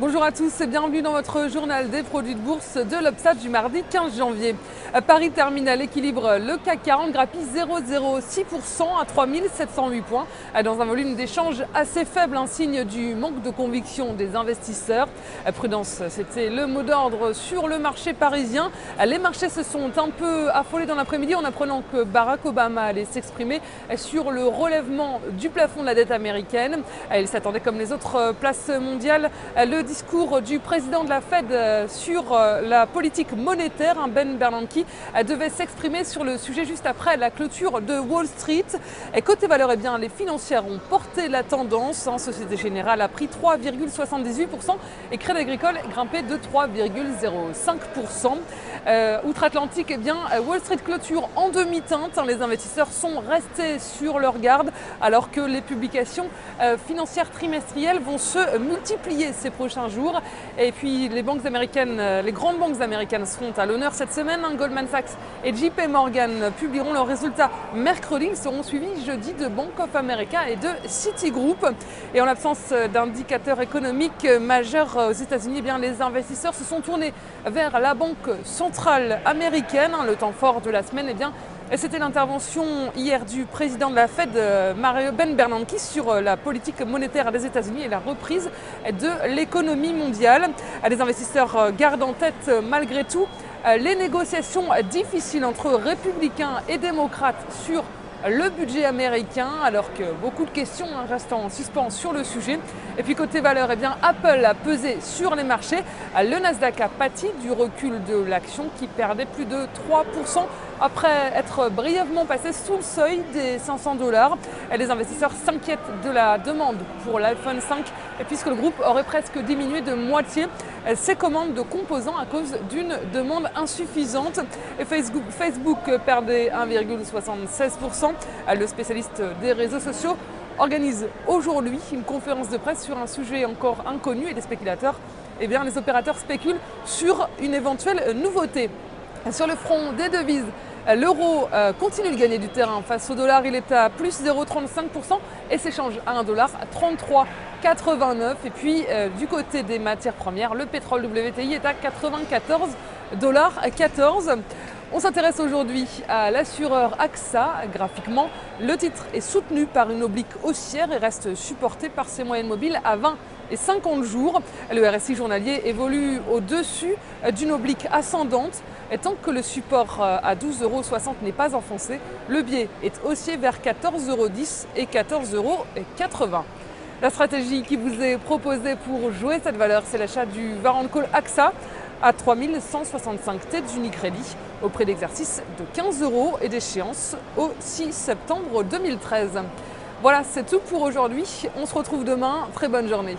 Bonjour à tous et bienvenue dans votre journal des produits de bourse de l'Obstat du mardi 15 janvier. Paris termine à l'équilibre, le CAC 40 grappille 0,06% à 3708 points dans un volume d'échange assez faible, un signe du manque de conviction des investisseurs. Prudence, c'était le mot d'ordre sur le marché parisien. Les marchés se sont un peu affolés dans l'après-midi en apprenant que Barack Obama allait s'exprimer sur le relèvement du plafond de la dette américaine. Il s'attendait comme les autres places mondiales le discours du président de la Fed sur la politique monétaire, Ben Bernanke, devait s'exprimer sur le sujet juste après la clôture de Wall Street. Et côté valeur, les financières ont porté la tendance. Société Générale a pris 3,78% et Crédit Agricole grimpé de 3,05%. Outre-Atlantique, Wall Street clôture en demi-teinte. Les investisseurs sont restés sur leur garde alors que les publications financières trimestrielles vont se multiplier ces prochains jours. Et puis les banques américaines, les grandes banques américaines seront à l'honneur cette semaine. Goldman Sachs et JP Morgan publieront leurs résultats mercredi. Ils seront suivis jeudi de Bank of America et de Citigroup. Et en l'absence d'indicateurs économiques majeurs aux États-Unis, les investisseurs se sont tournés vers la Banque centrale américaine. Le temps fort de la semaine, c'était l'intervention hier du président de la Fed, Ben Bernanke, sur la politique monétaire des États-Unis et la reprise de l'économie mondiale. Les investisseurs gardent en tête malgré tout les négociations difficiles entre républicains et démocrates sur le budget américain, alors que beaucoup de questions restent en suspens sur le sujet. Et puis côté valeur, Apple a pesé sur les marchés. Le Nasdaq a pâti du recul de l'action qui perdait plus de 3% après être brièvement passé sous le seuil des $500. Les investisseurs s'inquiètent de la demande pour l'iPhone 5 puisque le groupe aurait presque diminué de moitié ses commandes de composants à cause d'une demande insuffisante. Et Facebook perdait 1,76%. Le spécialiste des réseaux sociaux organise aujourd'hui une conférence de presse sur un sujet encore inconnu et les spéculateurs, les opérateurs spéculent sur une éventuelle nouveauté. Sur le front des devises, l'euro continue de gagner du terrain face au dollar. Il est à plus 0,35% et s'échange à $1,3389. Et puis du côté des matières premières, le pétrole WTI est à $94,14. On s'intéresse aujourd'hui à l'assureur AXA. Graphiquement, le titre est soutenu par une oblique haussière et reste supporté par ses moyennes mobiles à 20 et 50 jours. Le RSI journalier évolue au-dessus d'une oblique ascendante. Et tant que le support à 12,60 € n'est pas enfoncé, le biais est haussier vers 14,10 € et 14,80 €. La stratégie qui vous est proposée pour jouer cette valeur, c'est l'achat du Warrant Call AXA à 3165 têtes Unicredit au prix d'exercice de 15 € et d'échéance au 6 septembre 2013. Voilà, c'est tout pour aujourd'hui. On se retrouve demain. Très bonne journée.